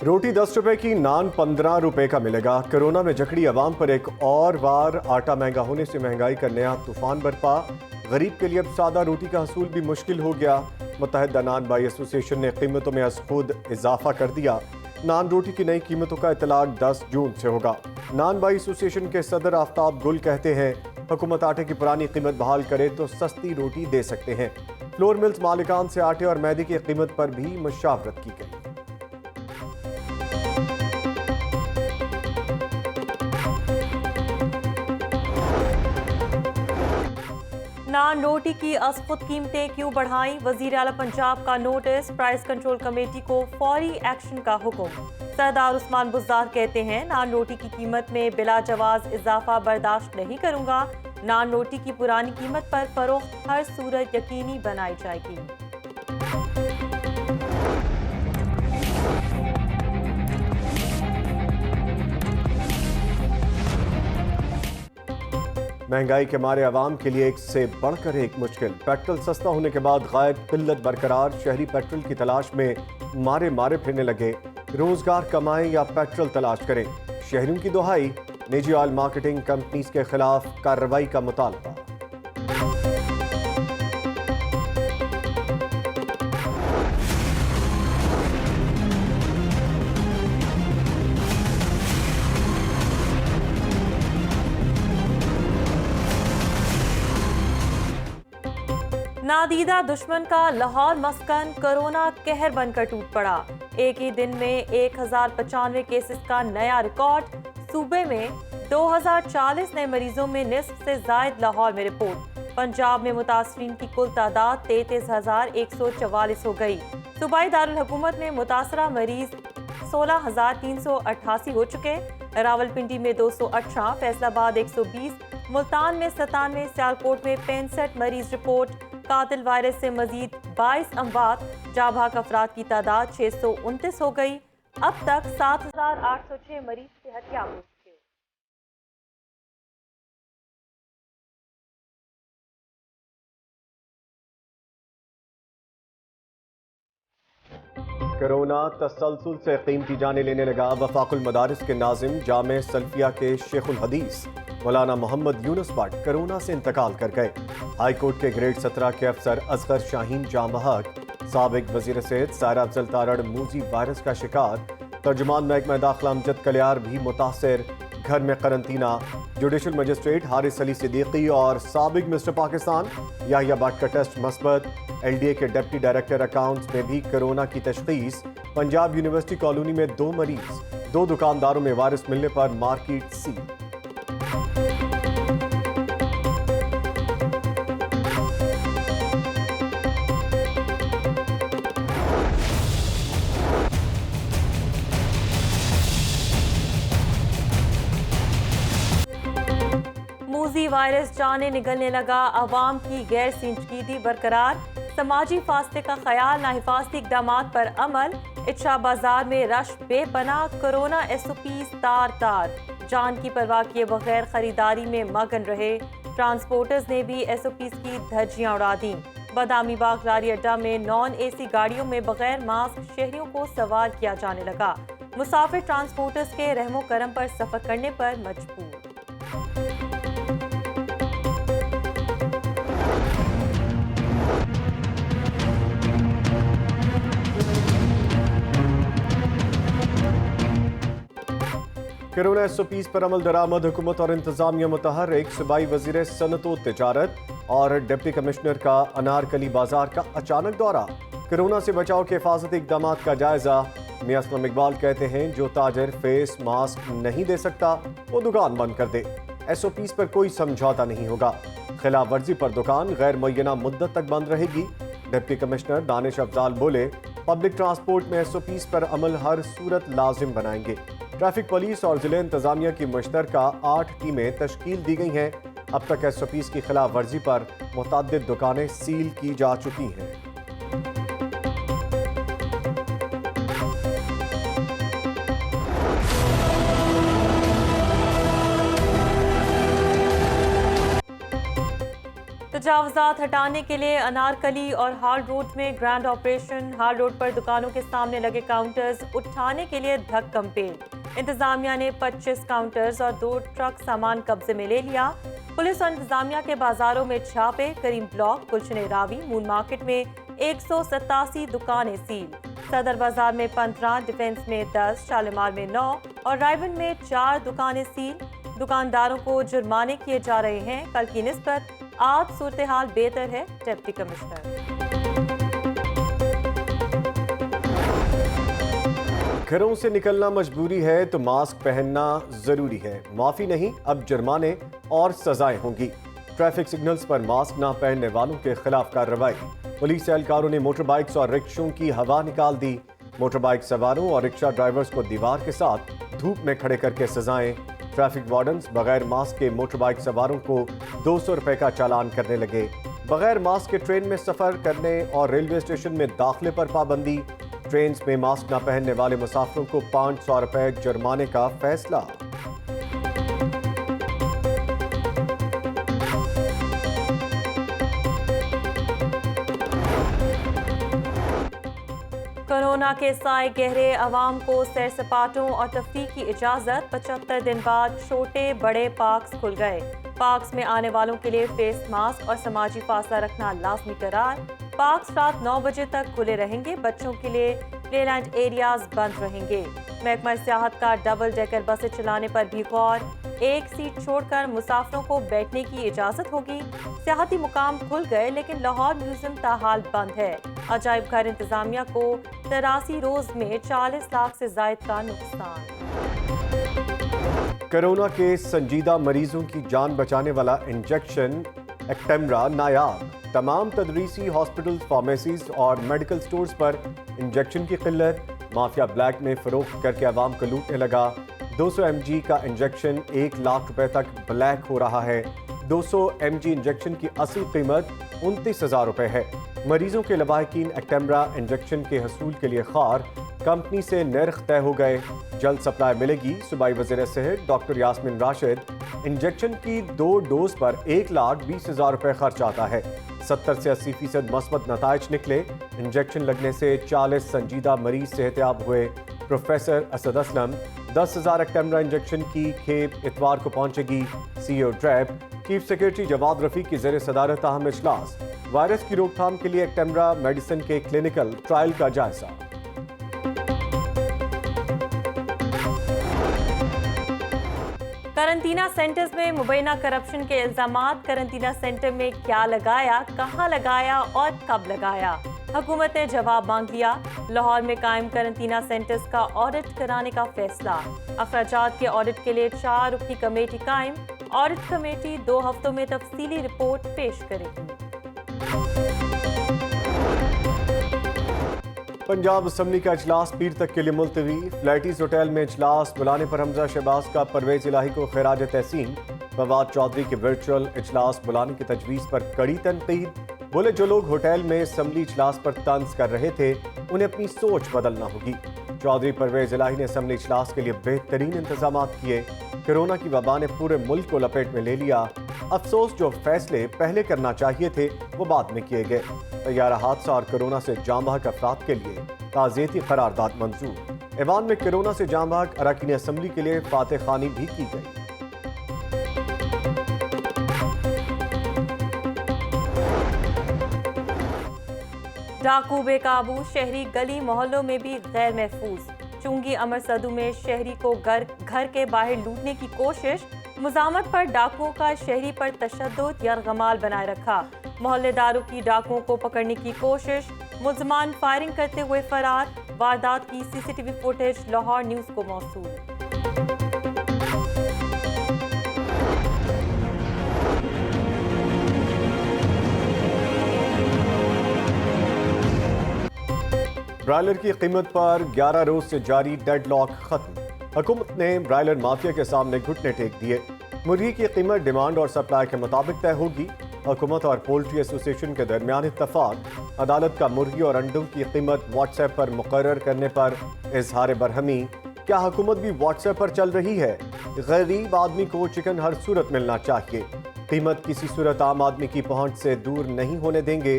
रोटी 10 रुपए की, नान 15 रुपए का मिलेगा। कोरोना में जकड़ी अवाम पर एक और बार आटा महंगा होने से महंगाई का नया तूफान बरपा। गरीब के लिए अब सादा रोटी का हसूल भी मुश्किल हो गया। मुत्तहिदा नान बाई एसोसिएशन ने कीमतों में अज खुद इजाफा कर दिया। नान रोटी की नई कीमतों का इतलाक 10 जून से होगा। नान बाई एसोसिएशन के सदर आफ्ताब गुल कहते हैं, हुकूमत आटे की पुरानी कीमत बहाल करे तो सस्ती रोटी दे सकते हैं। फ्लोर मिल्स मालिकान से आटे और मैदे की कीमत पर भी मुशावरत की गई। नान रोटी की असफुत कीमतें क्यों बढ़ाई? वजीर आला पंजाब का नोटिस, प्राइस कंट्रोल कमेटी को फौरी एक्शन का हुक्म। सरदार उस्मान बुज़दार कहते हैं, नान रोटी की कीमत में बिला जवाज इजाफा बर्दाश्त नहीं करूंगा। नान रोटी की पुरानी कीमत पर फरोख्त हर सूरत यकीनी बनाई जाएगी। महंगाई के मारे आवाम के लिए एक से बढ़कर एक मुश्किल। पेट्रोल सस्ता होने के बाद गायब किल्लत बरकरार। शहरी पेट्रोल की तलाश में मारे मारे फिरने लगे। रोजगार कमाएं या पेट्रोल तलाश करें, शहरियों की दुहाई। निजी ऑयल मार्केटिंग कंपनीज के खिलाफ कार्रवाई का मुतालबा। नादीदा दुश्मन का लाहौर मस्कन कोरोना कहर बनकर टूट पड़ा। एक ही दिन में 1095 केसेस का नया रिकॉर्ड। सूबे में 2040 नए मरीजों में निस्फ से जायद लाहौर में रिपोर्ट। पंजाब में मुतासरीन की कुल तादाद 33,144 हो गई। सूबाई दारुल हुकूमत में मुतासरा मरीज 16,388 हो चुके। रावलपिंडी में 218, फैसलाबाद 120, मुल्तान में 97, सियालकोट में 65 मरीज रिपोर्ट। कातिल वायरस से मजीद 22 अमवात। जाबाक अफराद की तादाद 629 हो गई। अब तक 7,806 मरीज सेहतियाब हो चुके। कोरोना तसलसल से कीमती जाने लेने लगा। वफाकुल मदारिस के नाजिम जामे सल्फिया के शेखुल हदीस मौलाना मोहम्मद यूनुस भट्ट कोरोना से इंतकाल कर गए। हाई कोर्ट के ग्रेड 17 के अफसर असगर शाहीन जामहक, साबिक वजीर सेहत सारा अफजल तारड़ मूजी वायरस का शिकार। तर्जुमान महकमा दाखिला अमजद कलियार भी मुतासर, घर में करंतना। जुडिशल मजिस्ट्रेट हारिस अली सिद्दीकी और साबिक मिस्टर पाकिस्तान याहिया भट्ट का टेस्ट मस्बत। LDA के डिप्टी डायरेक्टर अकाउंट्स में भी कोरोना की तशखीस। पंजाब यूनिवर्सिटी कॉलोनी में 2 मरीज, 2 दुकानदारों में वायरस मिलने पर मार्केट सील। मूजी वायरस जाने निगलने लगा। अवाम की गैर संजीदगी बरकरार। समाजी फासले का ख्याल, नाहिफाजती इकदाम पर अमल। इच्छा बाजार में रश बेपनाह। कोरोना SOPs तार तार। जान की परवाह किए बगैर खरीदारी में मगन रहे। ट्रांसपोर्टर्स ने भी SOPs की धज्जियां उड़ा दी। बादामी बाग लारी अड्डा में नॉन AC गाड़ियों में बगैर मास्क शहरियों को सवार किया जाने लगा। मुसाफिर ट्रांसपोर्टर्स के रहमो करम पर सफर करने पर मजबूर। कोरोना SOPs पर अमल दरामद। हुकूमत और इंतजामिया मुतहर्रिक। सूबाई वजीर सनत व तिजारत और डिप्टी कमिश्नर का अनारकली बाजार का अचानक दौरा। कोरोना से बचाव के हिफाजती इकदाम का जायजा। मियां असलम इकबाल कहते हैं, जो ताजर फेस मास्क नहीं दे सकता वो दुकान बंद कर दे। SOPs पर कोई समझौता नहीं होगा। खिलाफ वर्जी पर दुकान गैर मुय्यना मुद्दत तक बंद रहेगी। डिप्टी कमिश्नर दानिश अफजाल बोले, पब्लिक ट्रांसपोर्ट में SOPs पर अमल हर सूरत लाजिम बनाएंगे। ट्रैफिक पुलिस और जिले इंतजामिया की मुश्तरका 8 टीमें तश्कील दी गई हैं। अब तक SOPs की खिलाफ वर्जी पर मुतअद्दिद दुकानें सील की जा चुकी हैं। तजावुज़ात हटाने के लिए अनारकली और हाल रोड में ग्रैंड ऑपरेशन। हाल रोड पर दुकानों के सामने लगे काउंटर्स उठाने के लिए धक्कम पेल। इंतजामिया ने 25 काउंटर्स और 2 ट्रक सामान कब्जे में ले लिया। पुलिस और इंतजामिया के बाजारों में छापे। करीम ब्लॉक, गुलशन रावी, मून मार्केट में 187 दुकानें सील। सदर बाजार में 15, डिफेंस में 10, शालीमार में 9 और रायवन में 4 दुकानें सील। दुकानदारों को जुर्माने किए जा रहे हैं। कल की निस्बत आज सूरत हाल बेहतर है। Deputy commissioner. घरों से निकलना मजबूरी है तो मास्क पहनना जरूरी है। माफी नहीं, अब जुर्माने और सजाएं होंगी। ट्रैफिक सिग्नल्स पर मास्क ना पहनने वालों के खिलाफ कार्रवाई। पुलिस एहलकारों ने मोटर बाइक्स और रिक्शों की हवा निकाल दी। मोटर बाइक सवारों और रिक्शा ड्राइवर्स को दीवार के साथ धूप में खड़े करके सजाएं। ट्रैफिक वार्डन्स बगैर मास्क के मोटर बाइक सवारों को 200 रुपए का चालान करने लगे। बगैर मास्क के ट्रेन में सफर करने और रेलवे स्टेशन में दाखिले पर पाबंदी। ट्रेन में मास्क न पहनने वाले मुसाफिरों को 500 रुपए जुर्माने का फैसला। कोरोना के साए गहरे, अवाम को सैर सपाटों और तफरीह की इजाज़त। 75 दिन बाद छोटे बड़े पार्क्स खुल गए। पार्क्स में आने वालों के लिए फेस मास्क और समाजी फासला रखना लाजमी करार। पार्क्स रात 9 बजे तक खुले रहेंगे। बच्चों के लिए प्लेलैंड एरियाज बंद रहेंगे। महकमा सियाहत का डबल डेकर बसें चलाने पर भी गौर। एक सीट छोड़कर मुसाफिरों को बैठने की इजाज़त होगी। सियाहती मुकाम खुल गए लेकिन लाहौर म्यूजियम ताहाल बंद है। अजायब घर इंतजामिया को 83 रोज में 40 लाख से जायद का नुकसान। कोरोना के संजीदा मरीजों की जान बचाने वाला इंजेक्शन एक्टेमरा नायाब। तमाम तदरीसी हॉस्पिटल, फार्मेसीज और मेडिकल स्टोर्स पर इंजेक्शन की किल्लत। माफिया ब्लैक में फरोख्त करके आवाम को लूटने लगा। 200 mg का इंजेक्शन 1 लाख रुपए तक ब्लैक हो रहा है। 200 mg इंजेक्शन की असल कीमत 29,000 रुपए है। मरीजों के लवाहिकीन एक्टेमरा इंजेक्शन के हसूल के लिए खार। कंपनी से नर्ख तय हो गए, जल्द सप्लाई मिलेगी। सूबाई वज़ीर सेहत डॉक्टर यास्मीन राशिद, इंजेक्शन की 2 डोज पर 1,20,000 रुपए खर्च आता है। 70 से 80% मस्बत नताइज निकले। इंजेक्शन लगने से 40 संजीदा मरीज सेहतयाब हुए। Professor Asad Aslam, 10,000 Actemra injection की खेप इतवार को पहुंचेगी। CEO DRAP, chief secretary Jawad Rafi की ज़ेर सदारत अहम इजलास। वायरस की रोकथाम के लिए एक्टेमरा मेडिसिन के क्लिनिकल ट्रायल का जायजा। करंटीना सेंटर्स में मुबैना करप्शन के इल्जामात। करंटीना सेंटर में क्या लगाया, कहां लगाया और कब लगाया, हुकूमत ने जवाब मांग लिया। लाहौर में कायम करंटीना सेंटर्स का ऑडिट कराने का फैसला। अखराजात के ऑडिट के लिए 4 रुकनी कमेटी कायम। ऑडिट कमेटी 2 हफ्तों में तफसीली रिपोर्ट पेश करेगी। पंजाब असम्बली का इजलास पीर तक के लिए मुलतवी। फ्लैटीज होटल में इजलास बुलाने पर हमजा शहबाज का परवेज इलाही को खैराज तहसीन। फवाद चौधरी के वर्चुअल इजलास बुलाने की तजवीज़ पर कड़ी तनकीद। बोले, जो लोग होटल में असम्बली इजलास पर तंज कर रहे थे उन्हें अपनी सोच बदलना होगी। चौधरी परवेज इलाही ने असम्बली इजलास के लिए बेहतरीन इंतजाम किए। कोरोना की वबा ने पूरे मुल्क को लपेट में ले लिया। अफसोस, जो फैसले पहले करना चाहिए थे वो बाद में किए गए। तैयारा हादसा और कोरोना से जाम बहक अफराद के लिए ताज़ियती करारदाद मंजूर। ऐवान में कोरोना से जाम बहक अरकान असम्बली के लिए फातह खानी भी की गई। डाकू बेकाबू, शहरी गली मोहल्लों में भी गैर महफूज। चुंगी अमर सदू में शहरी को घर के बाहर लूटने की कोशिश। मुजामत पर डाकुओं का शहरी पर तशद्दुद यरगमाल बनाए रखा। मोहल्लेदारों की डाकुओं को पकड़ने की कोशिश। मुलजमान फायरिंग करते हुए फरार। वारदात की सीसीटीवी फुटेज लाहौर न्यूज़ को मौसूल। ब्रायलर की कीमत पर 11 रोज से जारी डेडलॉक खत्म। हुकूमत ने ब्रायलर माफिया के सामने घुटने टेक दिए। मुर्गी की कीमत डिमांड और सप्लाई के मुताबिक तय होगी। हुकूमत और पोल्ट्री एसोसिएशन के दरमियान इत्तफाक। अदालत का मुर्गी और अंडों की कीमत व्हाट्सएप पर मुकर्रर करने पर इजहार बरहमी। क्या हुकूमत भी व्हाट्सएप पर चल रही है? गरीब आदमी को चिकन हर सूरत मिलना चाहिए। कीमत किसी सूरत आम आदमी की पहुंच से दूर नहीं होने देंगे।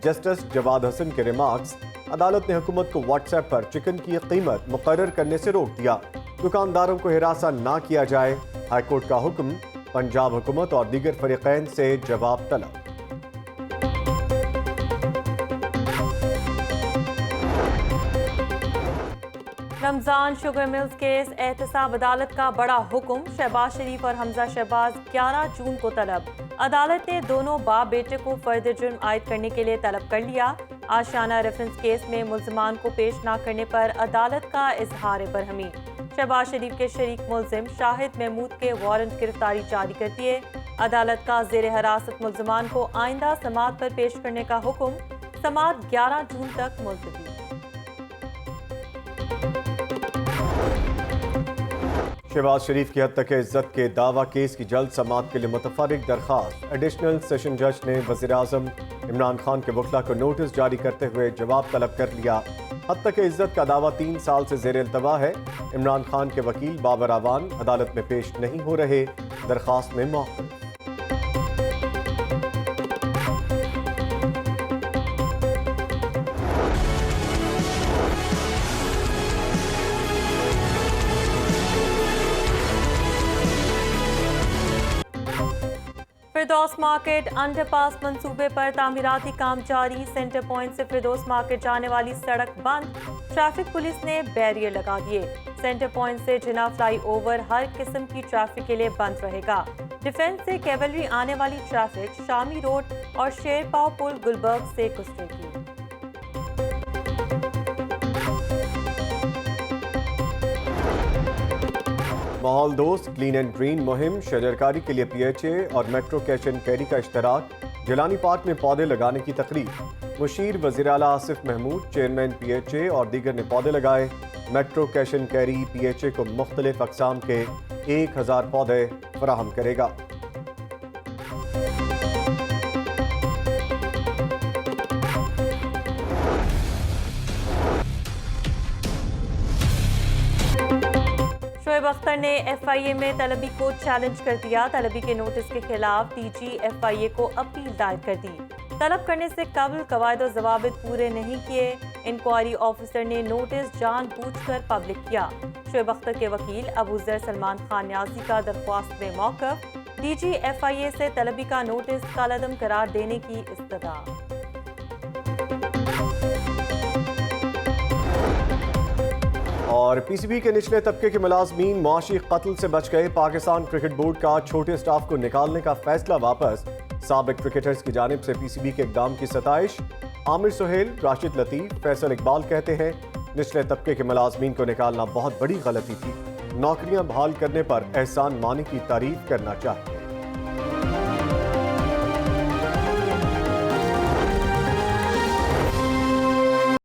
जस्टिस जवाद हसन के रिमार्क्स। अदालत ने हुकूमत को व्हाट्सएप पर चिकन की कीमत मुकर्रर करने से रोक दिया। दुकानदारों को हिरासा ना किया जाए। हाईकोर्ट का हुक्म। पंजाब हुकूमत और दीगर फरीकैन से जवाब तलब। रमजान शुगर मिल्स केस एहतसाब अदालत का बड़ा हुक्म। शहबाज शरीफ और हमजा शहबाज 11 जून को तलब। अदालत ने दोनों बाप बेटे को फर्द जुर्म आयद करने के लिए तलब कर लिया। आशियाना रेफरेंस केस में मुल्जिमान को पेश न करने पर अदालत का इजहार बरहमी। शहबाज शरीफ के शरीक मुल्जिम शाहिद महमूद के वारंट गिरफ्तारी जारी कर दिए। अदालत का जेर हिरासत मुल्जिमान को आइंदा समाअत पर पेश करने का हुक्म। समाअत 11 जून तक मुलतवी। शहबाज शरीफ की हद तक इज्जत के दावा केस की जल्द समाअत के लिए मुतफर्रिक दरखास्त। एडिशनल सेशन जज ने वज़ीर आज़म इमरान खान के वकला को नोटिस जारी करते हुए जवाब तलब कर लिया। हद तक इज्जत का दावा 3 साल से ज़ेर इल्तवा है। इमरान खान के वकील बाबर आवान अदालत में पेश नहीं हो रहे। दरखास्त में मौक़िफ़। फिरदौस मार्केट अंडरपास मंसूबे पर तामीराती काम जारी। सेंटर पॉइंट से फिरदौस मार्केट जाने वाली सड़क बंद। ट्रैफिक पुलिस ने बैरियर लगा दिए। सेंटर पॉइंट से जिना फ्लाई ओवर हर किस्म की ट्रैफिक के लिए बंद रहेगा। डिफेंस से कैवलरी आने वाली ट्रैफिक शामी रोड और शेरपाव पुल गुलबर्ग से गुजरेगी। माहौल दोस्त क्लीन एंड ग्रीन मुहिम। शजरकारी के लिए PHA और मेट्रो कैश एंड कैरी का इश्तराक। जिलानी पार्क में पौधे लगाने की तकरीब। मुशीर वज़ीर आला आसिफ महमूद चेयरमैन PHA और दीगर ने पौधे लगाए। Metro cash and carry PHA को मुख्तलिफ अक़साम के 1000 पौधे फराहम करेगा। शोएब अख्तर ने FIA में तलबी को चैलेंज कर दिया। तलबी के नोटिस के खिलाफ DG FIA को अपील दायर कर दी। तलब करने से कबल कवायद और ज़वाबित पूरे नहीं किए। इंक्वायरी ऑफिसर ने नोटिस जानबूझकर पब्लिक किया। शोएब अख्तर के वकील अबू ज़र सलमान खान न्याजी का दरख्वास्त में मौक़िफ़। DG FIA से तलबी का नोटिस कालअदम करार देने की इस्तदा। और PCB के निचले तबके के मुलाजमीन मुआशी कत्ल से बच गए। पाकिस्तान क्रिकेट बोर्ड का छोटे स्टाफ को निकालने का फैसला वापस। साबिक क्रिकेटर्स की जानिब से PCB के इक़दाम की सताइश। आमिर सुहेल, राशिद लतीफ़, फैसल इकबाल कहते हैं निचले तबके के मुलाजमीन को निकालना बहुत बड़ी गलती थी। नौकरियां बहाल करने पर एहसान मानी की तारीफ करना चाहिए।